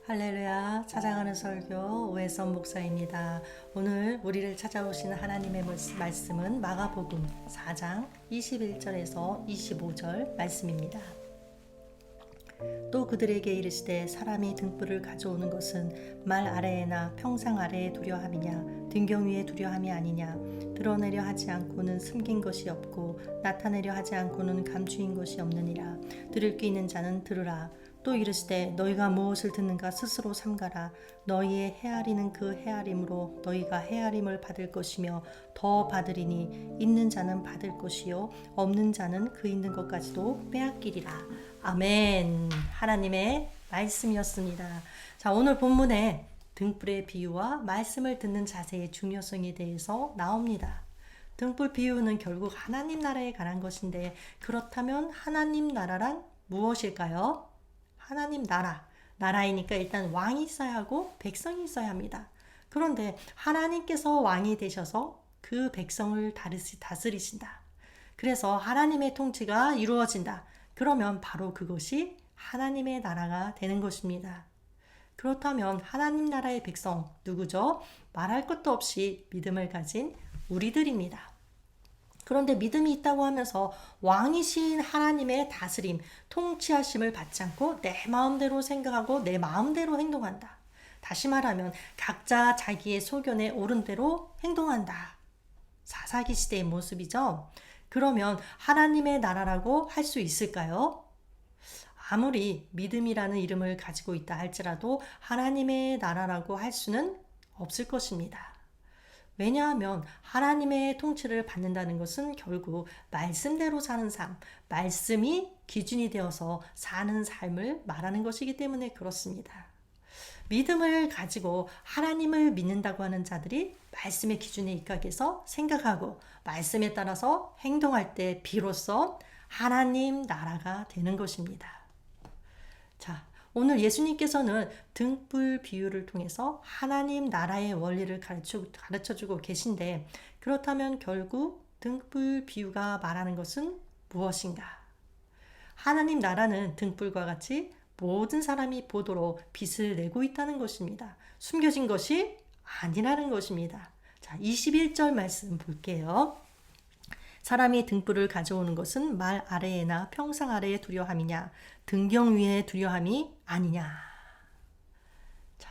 할렐루야, 찾아가는 설교 오해선 목사입니다. 오늘 우리를 찾아오시는 하나님의 말씀은 마가복음 4장 21절에서 25절 말씀입니다. 또 그들에게 이르시되 사람이 등불을 가져오는 것은 말 아래에나 평상 아래에 두려 함이냐 등경 위에 두려 함이 아니냐 드러내려 하지 않고는 숨긴 것이 없고 나타내려 하지 않고는 감추인 것이 없느니라. 들을 귀 있는 자는 들으라. 또 이르시되 너희가 무엇을 듣는가 스스로 삼가라. 너희의 헤아리는 그 헤아림으로 너희가 헤아림을 받을 것이며 더 받으리니 있는 자는 받을 것이요 없는 자는 그 있는 것까지도 빼앗기리라. 아멘. 하나님의 말씀이었습니다. 자, 오늘 본문에 등불의 비유와 말씀을 듣는 자세의 중요성에 대해서 나옵니다. 등불 비유는 결국 하나님 나라에 관한 것인데, 그렇다면 하나님 나라란 무엇일까요? 하나님 나라이니까 일단 왕이 있어야 하고 백성이 있어야 합니다. 그런데 하나님께서 왕이 되셔서 그 백성을 다스리신다. 그래서 하나님의 통치가 이루어진다. 그러면 바로 그것이 하나님의 나라가 되는 것입니다. 그렇다면 하나님 나라의 백성 누구죠? 말할 것도 없이 믿음을 가진 우리들입니다. 그런데 믿음이 있다고 하면서 왕이신 하나님의 다스림, 통치하심을 받지 않고 내 마음대로 생각하고 내 마음대로 행동한다. 다시 말하면 각자 자기의 소견에 옳은 대로 행동한다. 사사기 시대의 모습이죠. 그러면 하나님의 나라라고 할 수 있을까요? 아무리 믿음이라는 이름을 가지고 있다 할지라도 하나님의 나라라고 할 수는 없을 것입니다. 왜냐하면 하나님의 통치를 받는다는 것은 결국 말씀대로 사는 삶, 말씀이 기준이 되어서 사는 삶을 말하는 것이기 때문에 그렇습니다. 믿음을 가지고 하나님을 믿는다고 하는 자들이 말씀의 기준에 입각해서 생각하고 말씀에 따라서 행동할 때 비로소 하나님 나라가 되는 것입니다. 자, 오늘 예수님께서는 등불 비유를 통해서 하나님 나라의 원리를 가르쳐주고 계신데, 그렇다면 결국 등불 비유가 말하는 것은 무엇인가? 하나님 나라는 등불과 같이 모든 사람이 보도록 빛을 내고 있다는 것입니다. 숨겨진 것이 아니라는 것입니다. 자, 21절 말씀 볼게요. 사람이 등불을 가져오는 것은 말 아래에나 평상 아래에 두려 함이냐 등경 위에 두려 함이 아니냐. 자,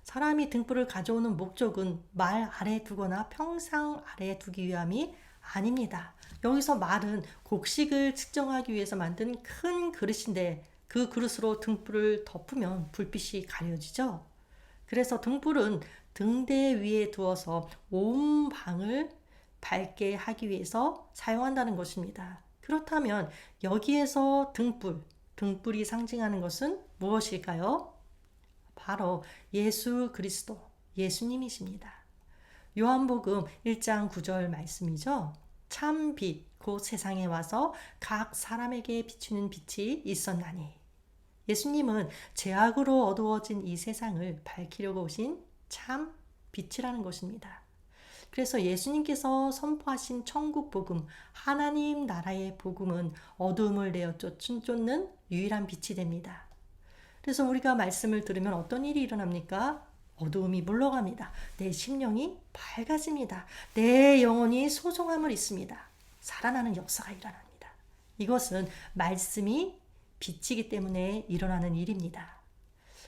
사람이 등불을 가져오는 목적은 말 아래에 두거나 평상 아래에 두기 위함이 아닙니다. 여기서 말은 곡식을 측정하기 위해서 만든 큰 그릇인데, 그 그릇으로 등불을 덮으면 불빛이 가려지죠. 그래서 등불은 등대 위에 두어서 온 방을 밝게 하기 위해서 사용한다는 것입니다. 그렇다면 여기에서 등불이 상징하는 것은 무엇일까요? 바로 예수 그리스도, 예수님이십니다. 요한복음 1장 9절 말씀이죠. 참 빛, 곧 세상에 와서 각 사람에게 비추는 빛이 있었나니. 예수님은 죄악으로 어두워진 이 세상을 밝히려고 오신 참 빛이라는 것입니다. 그래서 예수님께서 선포하신 천국 복음, 하나님 나라의 복음은 어두움을 내어 쫓는 유일한 빛이 됩니다. 그래서 우리가 말씀을 들으면 어떤 일이 일어납니까? 어두움이 물러갑니다. 내 심령이 밝아집니다. 내 영혼이 소송함을 잊습니다. 살아나는 역사가 일어납니다. 이것은 말씀이 빛이기 때문에 일어나는 일입니다.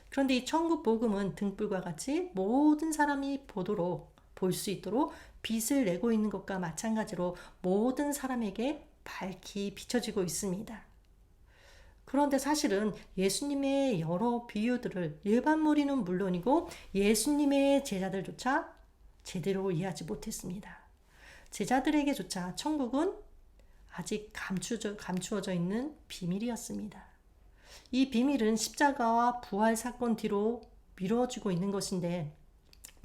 그런데 이 천국 복음은 등불과 같이 모든 사람이 볼 수 있도록 빛을 내고 있는 것과 마찬가지로 모든 사람에게 밝히 비춰지고 있습니다. 그런데 사실은 예수님의 여러 비유들을 일반 무리는 물론이고 예수님의 제자들조차 제대로 이해하지 못했습니다. 제자들에게조차 천국은 아직 감추어져 있는 비밀이었습니다. 이 비밀은 십자가와 부활 사건 뒤로 미뤄지고 있는 것인데,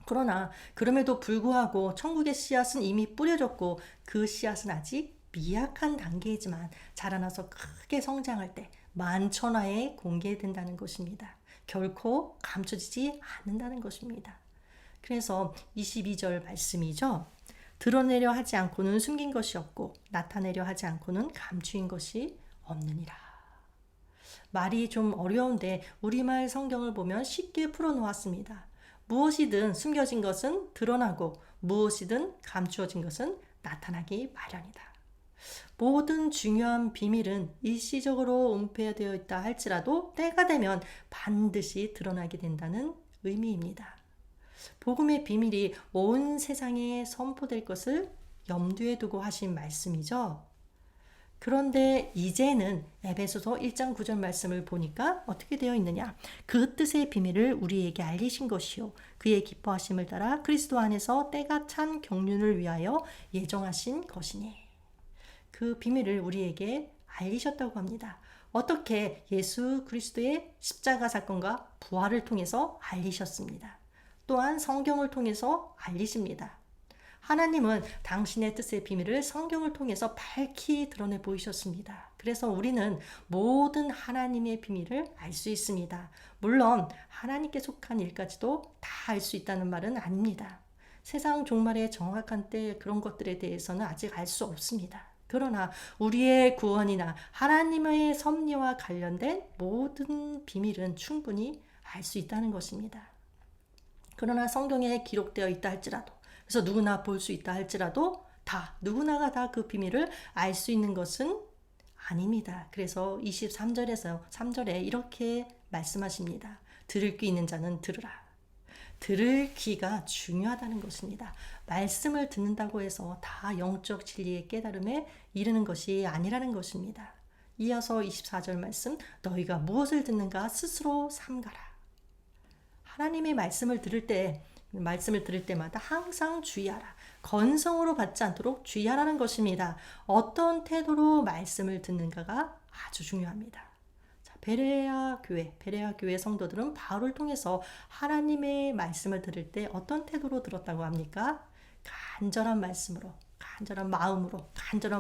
그러나 그럼에도 불구하고 천국의 씨앗은 이미 뿌려졌고 그 씨앗은 아직 미약한 단계이지만 자라나서 크게 성장할 때 만천하에 공개된다는 것입니다. 결코 감춰지지 않는다는 것입니다. 그래서 22절 말씀이죠. 드러내려 하지 않고는 숨긴 것이 없고 나타내려 하지 않고는 감추인 것이 없느니라. 말이 좀 어려운데 우리말 성경을 보면 쉽게 풀어놓았습니다. 무엇이든 숨겨진 것은 드러나고 무엇이든 감추어진 것은 나타나기 마련이다. 모든 중요한 비밀은 일시적으로 은폐되어 있다 할지라도 때가 되면 반드시 드러나게 된다는 의미입니다. 복음의 비밀이 온 세상에 선포될 것을 염두에 두고 하신 말씀이죠. 그런데 이제는 에베소서 1장 9절 말씀을 보니까 어떻게 되어 있느냐? 그 뜻의 비밀을 우리에게 알리신 것이요 그의 기뻐하심을 따라 그리스도 안에서 때가 찬 경륜을 위하여 예정하신 것이니. 그 비밀을 우리에게 알리셨다고 합니다. 어떻게? 예수 그리스도의 십자가 사건과 부활을 통해서 알리셨습니다. 또한 성경을 통해서 알리십니다. 하나님은 당신의 뜻의 비밀을 성경을 통해서 밝히 드러내 보이셨습니다. 그래서 우리는 모든 하나님의 비밀을 알 수 있습니다. 물론 하나님께 속한 일까지도 다 알 수 있다는 말은 아닙니다. 세상 종말의 정확한 때 그런 것들에 대해서는 아직 알 수 없습니다. 그러나 우리의 구원이나 하나님의 섭리와 관련된 모든 비밀은 충분히 알 수 있다는 것입니다. 그러나 성경에 기록되어 있다 할지라도, 그래서 누구나 볼 수 있다 할지라도 누구나가 다 그 비밀을 알 수 있는 것은 아닙니다. 그래서 3절에 이렇게 말씀하십니다. 들을 귀 있는 자는 들으라. 들을 귀가 중요하다는 것입니다. 말씀을 듣는다고 해서 다 영적 진리의 깨달음에 이르는 것이 아니라는 것입니다. 이어서 24절 말씀, 너희가 무엇을 듣는가 스스로 삼가라. 하나님의 말씀을 들을 때마다 항상 주의하라. 건성으로 받지 않도록 주의하라는 것입니다. 어떤 태도로 말씀을 듣는가가 아주 중요합니다. 베레아 교회 성도들은 바울을 통해서 하나님의 말씀을 들을 때 어떤 태도로 들었다고 합니까? 간절한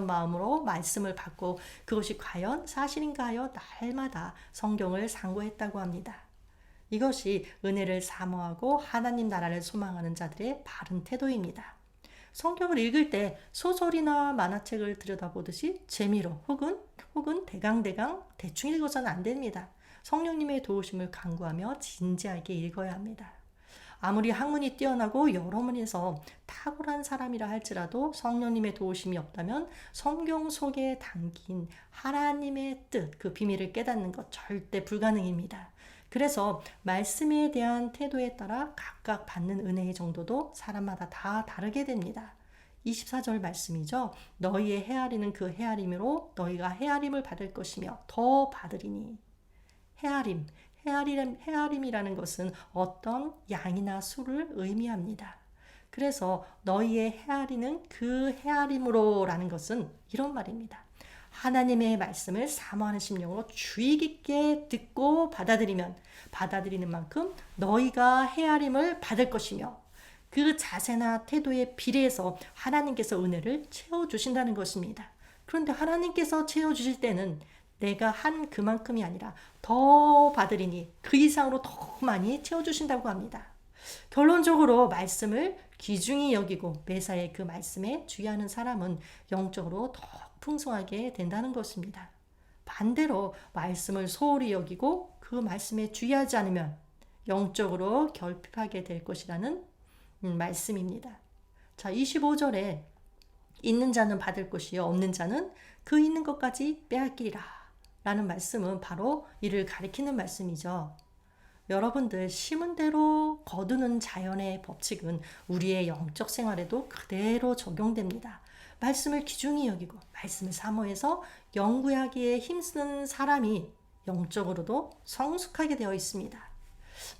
마음으로 말씀을 받고 그것이 과연 사실인가 하여 날마다 성경을 상고했다고 합니다. 이것이 은혜를 사모하고 하나님 나라를 소망하는 자들의 바른 태도입니다. 성경을 읽을 때 소설이나 만화책을 들여다보듯이 재미로 혹은 대강 대충 읽어서는 안 됩니다. 성령님의 도우심을 간구하며 진지하게 읽어야 합니다. 아무리 학문이 뛰어나고 여러 면에서 탁월한 사람이라 할지라도 성령님의 도우심이 없다면 성경 속에 담긴 하나님의 뜻, 그 비밀을 깨닫는 것 절대 불가능입니다. 그래서 말씀에 대한 태도에 따라 각각 받는 은혜의 정도도 사람마다 다 다르게 됩니다. 24절 말씀이죠. 너희의 헤아리는 그 헤아림으로 너희가 헤아림을 받을 것이며 더 받으리니. 헤아림이라는 것은 어떤 양이나 수를 의미합니다. 그래서 너희의 헤아리는 그 헤아림으로 라는 것은 이런 말입니다. 하나님의 말씀을 사모하는 심령으로 주의 깊게 듣고 받아들이는 만큼 너희가 헤아림을 받을 것이며 그 자세나 태도에 비례해서 하나님께서 은혜를 채워주신다는 것입니다. 그런데 하나님께서 채워주실 때는 내가 한 그만큼이 아니라 더 받으리니 그 이상으로 더 많이 채워주신다고 합니다. 결론적으로 말씀을 귀중히 여기고 매사에 그 말씀에 주의하는 사람은 영적으로 더 풍성하게 된다는 것입니다. 반대로 말씀을 소홀히 여기고 그 말씀에 주의하지 않으면 영적으로 결핍하게 될 것이라는 말씀입니다. 자, 25절에 있는 자는 받을 것이요 없는 자는 그 있는 것까지 빼앗기리라 라는 말씀은 바로 이를 가리키는 말씀이죠. 여러분들, 심은 대로 거두는 자연의 법칙은 우리의 영적 생활에도 그대로 적용됩니다. 말씀을 귀중히 여기고 말씀을 사모해서 연구하기에 힘쓰는 사람이 영적으로도 성숙하게 되어 있습니다.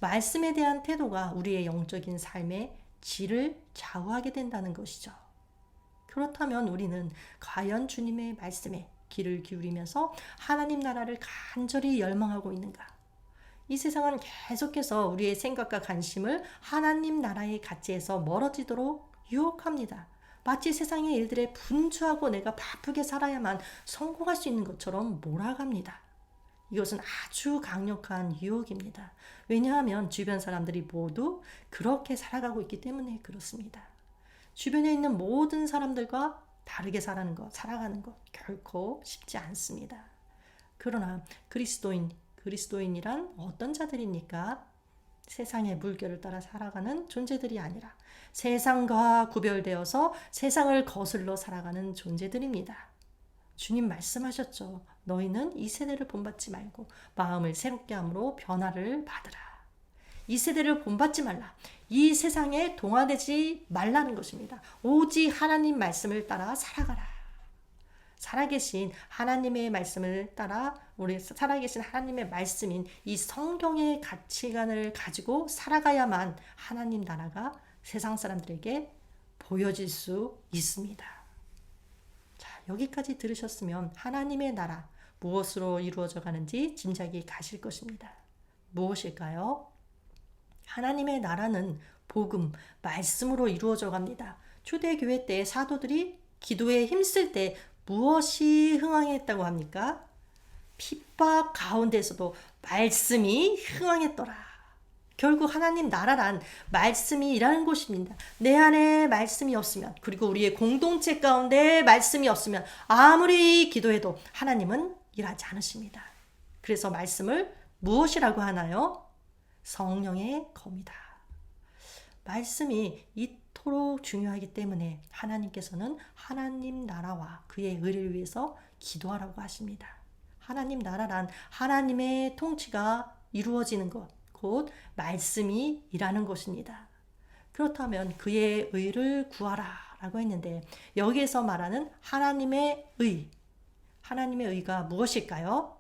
말씀에 대한 태도가 우리의 영적인 삶의 질을 좌우하게 된다는 것이죠. 그렇다면 우리는 과연 주님의 말씀에 귀를 기울이면서 하나님 나라를 간절히 열망하고 있는가? 이 세상은 계속해서 우리의 생각과 관심을 하나님 나라의 가치에서 멀어지도록 유혹합니다. 마치 세상의 일들에 분주하고 내가 바쁘게 살아야만 성공할 수 있는 것처럼 몰아갑니다. 이것은 아주 강력한 유혹입니다. 왜냐하면 주변 사람들이 모두 그렇게 살아가고 있기 때문에 그렇습니다. 주변에 있는 모든 사람들과 다르게 살아가는 것 결코 쉽지 않습니다. 그러나 그리스도인이란 어떤 자들입니까? 세상의 물결을 따라 살아가는 존재들이 아니라 세상과 구별되어서 세상을 거슬러 살아가는 존재들입니다. 주님 말씀하셨죠. 너희는 이 세대를 본받지 말고 마음을 새롭게 함으로 변화를 받으라. 이 세대를 본받지 말라. 이 세상에 동화되지 말라는 것입니다. 오직 하나님 말씀을 따라 살아가라. 살아계신 하나님의 말씀을 따라 우리 살아계신 하나님의 말씀인 이 성경의 가치관을 가지고 살아가야만 하나님 나라가 세상 사람들에게 보여질 수 있습니다. 자, 여기까지 들으셨으면 하나님의 나라 무엇으로 이루어져 가는지 짐작이 가실 것입니다. 무엇일까요? 하나님의 나라는 복음, 말씀으로 이루어져 갑니다. 초대교회 때 사도들이 기도에 힘쓸 때 무엇이 흥황했다고 합니까? 핍박 가운데서도 말씀이 흥황했더라. 결국 하나님 나라란 말씀이 일하는 곳입니다. 내 안에 말씀이 없으면, 그리고 우리의 공동체 가운데 말씀이 없으면 아무리 기도해도 하나님은 일하지 않으십니다. 그래서 말씀을 무엇이라고 하나요? 성령의 검이다. 말씀이 이토록 중요하기 때문에 하나님께서는 하나님 나라와 그의 의를 위해서 기도하라고 하십니다. 하나님 나라란 하나님의 통치가 이루어지는 것, 곧 말씀이 일하는 것입니다. 그렇다면 그의 의를 구하라 라고 했는데 여기에서 말하는 하나님의 의가 무엇일까요?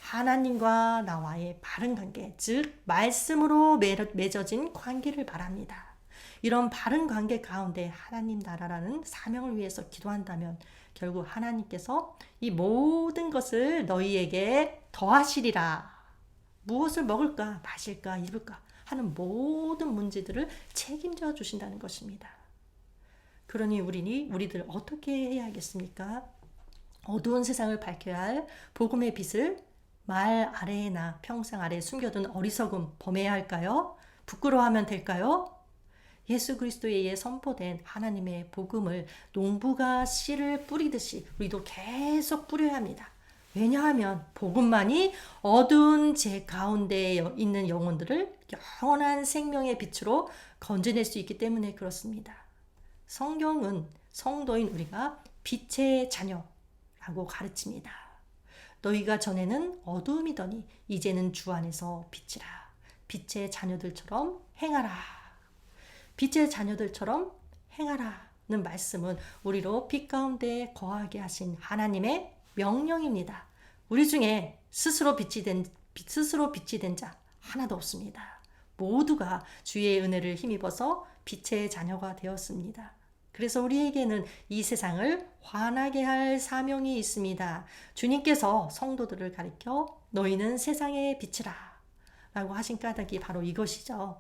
하나님과 나와의 바른 관계, 즉 말씀으로 맺어진 관계를 말합니다. 이런 바른 관계 가운데 하나님 나라라는 사명을 위해서 기도한다면 결국 하나님께서 이 모든 것을 너희에게 더하시리라. 무엇을 먹을까, 마실까, 입을까 하는 모든 문제들을 책임져 주신다는 것입니다. 그러니 우리들 어떻게 해야 하겠습니까? 어두운 세상을 밝혀야 할 복음의 빛을 말 아래나 평상 아래에 숨겨둔 어리석음 범해야 할까요? 부끄러워하면 될까요? 예수 그리스도에 의해 선포된 하나님의 복음을 농부가 씨를 뿌리듯이 우리도 계속 뿌려야 합니다. 왜냐하면 복음만이 어두운 제 가운데에 있는 영혼들을 영원한 생명의 빛으로 건져낼 수 있기 때문에 그렇습니다. 성경은 성도인 우리가 빛의 자녀라고 가르칩니다. 너희가 전에는 어두움이더니 이제는 주 안에서 빛이라. 빛의 자녀들처럼 행하라. 빛의 자녀들처럼 행하라는 말씀은 우리로 빛 가운데 거하게 하신 하나님의 명령입니다. 우리 중에 스스로 빛이 된 자 하나도 없습니다. 모두가 주의 은혜를 힘입어서 빛의 자녀가 되었습니다. 그래서 우리에게는 이 세상을 환하게 할 사명이 있습니다. 주님께서 성도들을 가리켜 너희는 세상의 빛이라 라고 하신 까닭이 바로 이것이죠.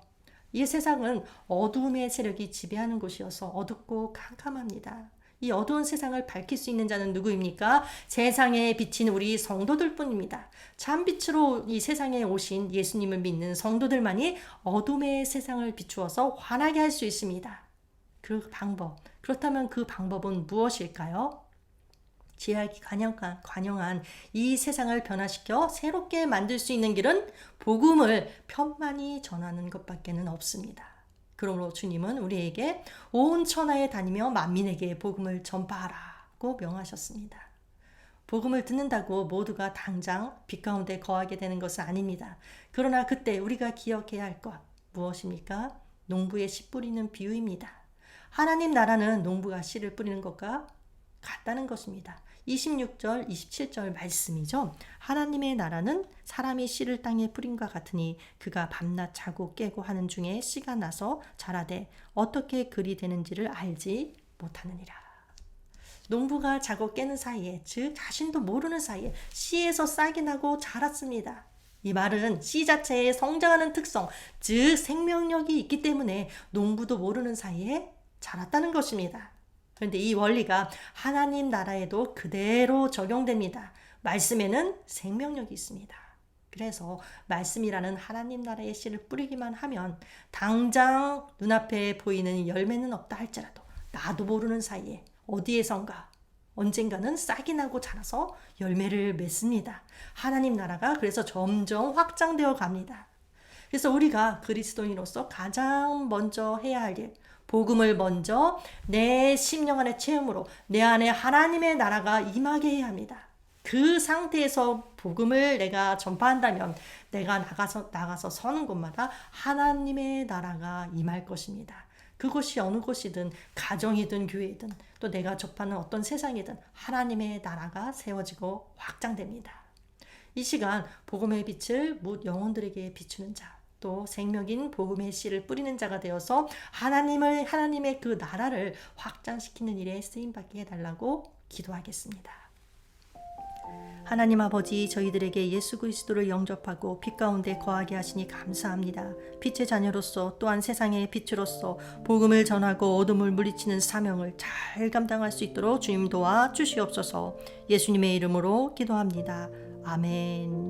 이 세상은 어두움의 세력이 지배하는 곳이어서 어둡고 캄캄합니다. 이 어두운 세상을 밝힐 수 있는 자는 누구입니까? 세상에 비친 우리 성도들 뿐입니다. 참 빛으로 이 세상에 오신 예수님을 믿는 성도들만이 어둠의 세상을 비추어서 환하게 할 수 있습니다. 그렇다면 그 방법은 무엇일까요? 지하기 관영한 이 세상을 변화시켜 새롭게 만들 수 있는 길은 복음을 편만히 전하는 것밖에는 없습니다. 그러므로 주님은 우리에게 온 천하에 다니며 만민에게 복음을 전파하라고 명하셨습니다. 복음을 듣는다고 모두가 당장 빛 가운데 거하게 되는 것은 아닙니다. 그러나 그때 우리가 기억해야 할 것 무엇입니까? 농부의 씨 뿌리는 비유입니다. 하나님 나라는 농부가 씨를 뿌리는 것과 같다는 것입니다. 26절, 27절 말씀이죠. 하나님의 나라는 사람이 씨를 땅에 뿌린과 같으니 그가 밤낮 자고 깨고 하는 중에 씨가 나서 자라되 어떻게 그리 되는지를 알지 못하느니라. 농부가 자고 깨는 사이에, 즉 자신도 모르는 사이에 씨에서 싹이 나고 자랐습니다. 이 말은 씨 자체에 성장하는 특성, 즉 생명력이 있기 때문에 농부도 모르는 사이에 자랐다는 것입니다. 그런데 이 원리가 하나님 나라에도 그대로 적용됩니다. 말씀에는 생명력이 있습니다. 그래서 말씀이라는 하나님 나라의 씨를 뿌리기만 하면 당장 눈앞에 보이는 열매는 없다 할지라도 나도 모르는 사이에 어디에선가 언젠가는 싹이 나고 자라서 열매를 맺습니다. 하나님 나라가 그래서 점점 확장되어 갑니다. 그래서 우리가 그리스도인으로서 가장 먼저 해야 할 일, 복음을 먼저 내 심령 안의 체험으로 내 안에 하나님의 나라가 임하게 해야 합니다. 그 상태에서 복음을 내가 전파한다면 내가 나가서 서는 곳마다 하나님의 나라가 임할 것입니다. 그곳이 어느 곳이든 가정이든 교회이든 또 내가 접하는 어떤 세상이든 하나님의 나라가 세워지고 확장됩니다. 이 시간 복음의 빛을 뭇 영혼들에게 비추는 자, 또 생명인 복음의 씨를 뿌리는 자가 되어서 하나님의 그 나라를 확장시키는 일에 쓰임받게 해달라고 기도하겠습니다. 하나님 아버지, 저희들에게 예수 그리스도를 영접하고 빛 가운데 거하게 하시니 감사합니다. 빛의 자녀로서 또한 세상의 빛으로서 복음을 전하고 어둠을 물리치는 사명을 잘 감당할 수 있도록 주님 도와 주시옵소서. 예수님의 이름으로 기도합니다. 아멘.